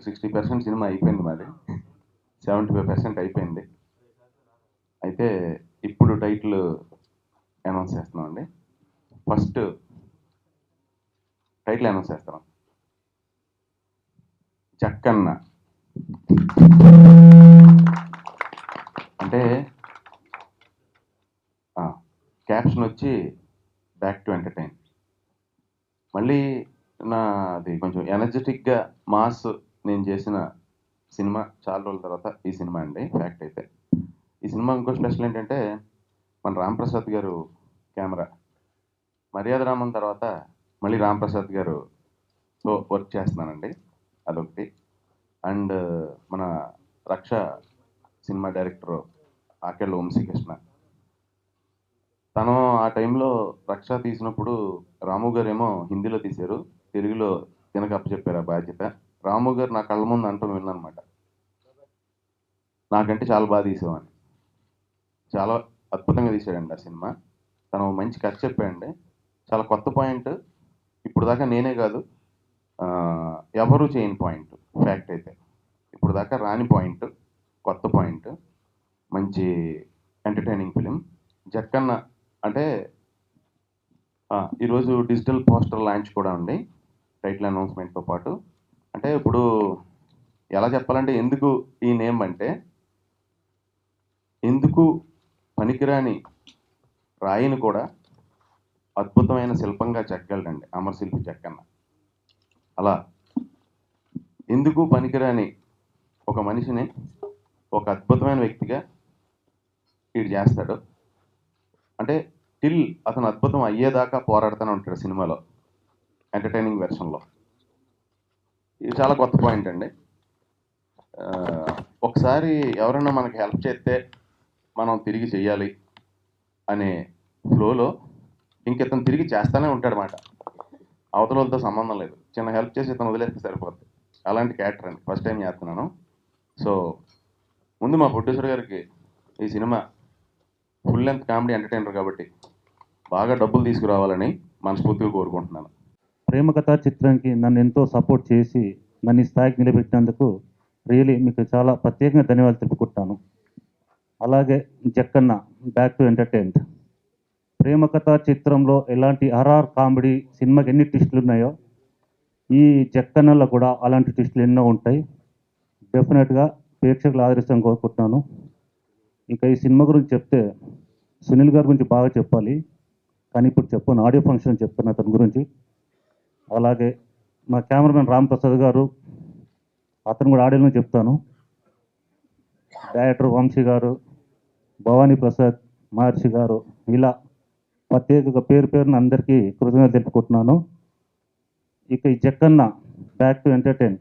60% cinema అయిపోయింది మాది. 75% అయిపోయింది. అయితే ఇప్పుడు టైటిల్ అనౌన్స్ చేస్తున్నామండి. ఫస్ట్ టైటిల్ అనౌన్స్ చేస్తాం. జక్కన్న. అంటే క్యాప్షన్ వచ్చి బ్యాక్ టు ఎంటర్టైన్. మళ్ళీ అది కొంచెం ఎనర్జెటిక్గా మాస్ నేను చేసిన సినిమా చాలా రోజుల తర్వాత ఈ సినిమా అండి. ఫ్యాక్ట్ అయితే ఈ సినిమా ఇంకో స్పెషల్ ఏంటంటే మన రాంప్రసాద్ గారు కెమెరా. మర్యాద రామన్ తర్వాత మళ్ళీ రాంప్రసాద్ గారుతో వర్క్ చేస్తున్నానండి, అదొకటి. అండ్ మన రక్ష సినిమా డైరెక్టర్ ఆకెళ్ళ వంశీకృష్ణ. తను ఆ టైంలో రక్ష తీసినప్పుడు రాము గారు ఏమో హిందీలో తీశారు, తెలుగులో తినక అప్పచెప్పారు ఆ బాధ్యత. రాము గారు నా కళ్ళ ముందు అంటూ విన్నానమాట, నాకంటే చాలా బాగా తీసామని. చాలా అద్భుతంగా తీశాడండి ఆ సినిమా. తను మంచి కథ చెప్పాడండి, చాలా కొత్త పాయింట్. ఇప్పుడు దాకా నేనే కాదు, ఎవరు చేయని పాయింట్. ఫ్యాక్ట్ అయితే ఇప్పుడు దాకా రాని పాయింట్, కొత్త పాయింట్, మంచి ఎంటర్టైనింగ్ ఫిలిం జక్కన్న. అంటే ఈరోజు డిజిటల్ పోస్టర్ లాంచ్ కూడా ఉంది టైటిల్ అనౌన్స్మెంట్తో పాటు. అంటే ఇప్పుడు ఎలా చెప్పాలంటే, ఎందుకు ఈ నేమ్ అంటే, ఎందుకు పనికిరాని రాయిని కూడా అద్భుతమైన శిల్పంగా చెక్కగలడండి అమరశిల్పి జక్కన్న. అలా ఎందుకు పనికిరాని ఒక మనిషిని ఒక అద్భుతమైన వ్యక్తిగా వీడు చేస్తాడు. అంటే టిల్ అతను అద్భుతం అయ్యేదాకా పోరాడుతూనే ఉంటాడు సినిమాలో, ఎంటర్టైనింగ్ వెర్షన్లో. ఇది చాలా కొత్త పాయింట్ అండి. ఒకసారి ఎవరైనా మనకి హెల్ప్ చేస్తే మనం తిరిగి చెయ్యాలి అనే ఫ్లోలో ఇంకితను తిరిగి చేస్తూనే ఉంటాడు అన్నమాట. అవతలతో సంబంధం లేదు, చిన్న హెల్ప్ చేసి ఇతను వదిలేస్తే సరిపోద్ది. అలాంటి క్యారెక్టర్ అండి, ఫస్ట్ టైం చేస్తున్నాను. సో ముందు మా ప్రొడ్యూసర్ గారికి ఈ cinema full length comedy entertainer కాబట్టి బాగా డబ్బులు తీసుకురావాలని మనస్ఫూర్తిగా కోరుకుంటున్నాను. ప్రేమ కథా చిత్రానికి నన్ను ఎంతో సపోర్ట్ చేసి నన్ను ఈ స్థాయికి నిలబెట్టినందుకు రియలీ మీకు చాలా ప్రత్యేకంగా ధన్యవాదాలు తెలుపుకుంటాను. అలాగే జక్కన్న బ్యాక్ టు ఎంటర్టైన్డ్. ప్రేమ కథా చిత్రంలో ఎలాంటి హర్రర్ కామెడీ సినిమాకి ఎన్ని ట్విస్టులు ఉన్నాయో, ఈ జక్కన్నలో కూడా అలాంటి ట్విస్టులు ఎన్నో ఉంటాయి. డెఫినెట్గా ప్రేక్షకులు ఆదరిస్తాను కోరుకుంటున్నాను. ఇంకా ఈ సినిమా గురించి చెప్తే సునీల్ గారి గురించి బాగా చెప్పాలి, కానీ ఇప్పుడు చెప్పాను, ఆడియో ఫంక్షన్ చెప్తాను అతని గురించి. అలాగే మా కెమెరామెన్ రామ్ ప్రసాద్ గారు, అతను కూడా ఆడియోలో చెప్తాను. డైరెక్టర్ వంశీ గారు, భవానీ ప్రసాద్, మహర్షి గారు, ఇలా ప్రత్యేకంగా పేరు పేరున అందరికీ కృతజ్ఞతలు తెలుపుకుంటున్నాను. ఇక ఈ జక్కన్న బ్యాక్ టు ఎంటర్టైన్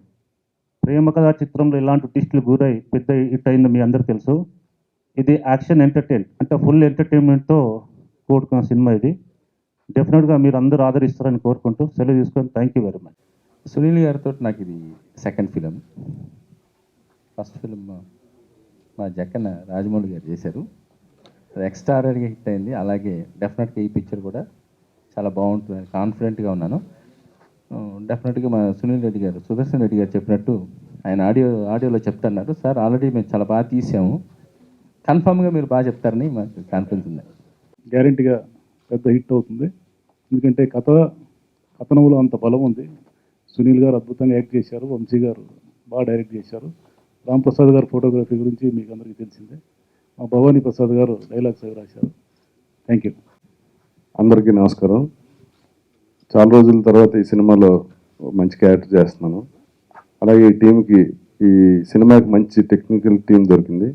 ప్రేమ కథా చిత్రంలో ఇలాంటి ట్విస్టులు గురై పెద్ద హిట్ అయింది మీ అందరికీ తెలుసు. ఇది యాక్షన్ ఎంటర్టైన్ అంటే ఫుల్ ఎంటర్టైన్మెంట్తో కూడుకున్న సినిమా ఇది. డెఫినెట్గా మీరు అందరూ ఆదరిస్తారని కోరుకుంటూ సెలవు తీసుకొని thank you very much. Sunil గారితో నాకు ఇది సెకండ్ ఫిలిం. ఫస్ట్ ఫిలిం మా జక్కన్న రాజమౌళి గారు చేశారు, అది ఎక్స్ట్రాడనరీగా హిట్ అయింది. అలాగే డెఫినెట్గా ఈ పిక్చర్ కూడా చాలా బాగుంటుంది, కాన్ఫిడెంట్గా ఉన్నాను. డెఫినెట్గా మా సునీల్ రెడ్డి గారు, సుదర్శన్ రెడ్డి గారు చెప్పినట్టు ఆయన ఆడియోలో చెప్తున్నారు, సార్ ఆల్రెడీ మేము చాలా బాగా తీసాము, కన్ఫామ్గా మీరు బాగా చెప్తారని మాకు కాన్ఫిడెన్స్ ఉంది. గ్యారెంటీగా పెద్ద హిట్ అవుతుంది, ఎందుకంటే కథనంలో అంత బలం ఉంది. సునీల్ గారు అద్భుతంగా యాక్ట్ చేశారు, వంశీ గారు బాగా డైరెక్ట్ చేశారు, రామ్ ప్రసాద్ గారు ఫోటోగ్రఫీ గురించి మీకు అందరికీ తెలిసిందే, మా భవానీ ప్రసాద్ గారు డైలాగ్స్ అవి రాశారు. Thank you. అందరికీ నమస్కారం. చాలా రోజుల తర్వాత ఈ సినిమాలో మంచి క్యారెక్టర్ చేస్తున్నాను. అలాగే ఈ టీంకి, ఈ సినిమాకి మంచి టెక్నికల్ టీం దొరికింది.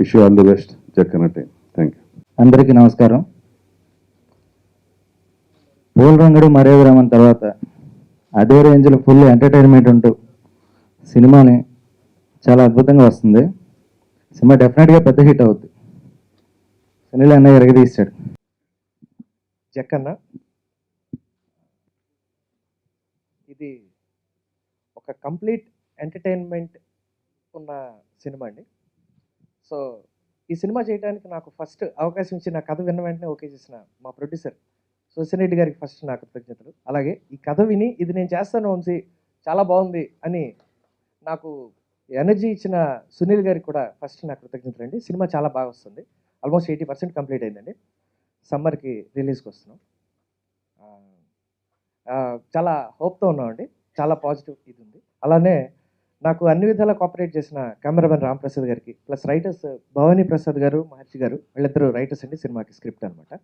Wish you all the best Jakkanna team. Thank you. అందరికీ నమస్కారం. పూల రంగడు మర్యాద రామన్ తర్వాత అదే రేంజ్లో ఫుల్ ఎంటర్టైన్మెంట్ ఉంటూ సినిమాని చాలా అద్భుతంగా వస్తుంది. సినిమా డెఫినెట్గా పెద్ద హిట్ అవుతుంది. సునీల్ అన్నయ్య ఎరగదీస్తాడు. జక్కన్న ఇది ఒక కంప్లీట్ ఎంటర్టైన్మెంట్ ఉన్న సినిమా అండి. సో ఈ సినిమా చేయడానికి నాకు ఫస్ట్ అవకాశం ఇచ్చి నా కథ విన్న వెంటనే ఓకే చేసిన మా ప్రొడ్యూసర్ సుదర్శన్ రెడ్డి గారికి ఫస్ట్ నా కృతజ్ఞతలు. అలాగే ఈ కథ విని ఇది నేను చేస్తాను వంశీ చాలా బాగుంది అని నాకు ఎనర్జీ ఇచ్చిన సునీల్ గారికి కూడా ఫస్ట్ నా కృతజ్ఞతలు అండి. సినిమా చాలా బాగా వస్తుంది. ఆల్మోస్ట్ 80% కంప్లీట్ అయిందండి. సమ్మర్కి రిలీజ్కి వస్తున్నాం. ఆ, ఆ, చాలా హోప్తో ఉన్నామండి. చాలా పాజిటివ్ ఇది ఉంది. అలానే నాకు అన్ని విధాలా కోఆపరేట్ చేసిన కెమెరామెన్ రామ్ ప్రసాద్ గారికి, ప్లస్ రైటర్స్ భవానీ ప్రసాద్ గారు, మహర్షి గారు, వీళ్ళిద్దరూ రైటర్స్ అండి సినిమాకి స్క్రిప్ట్ అనమాట.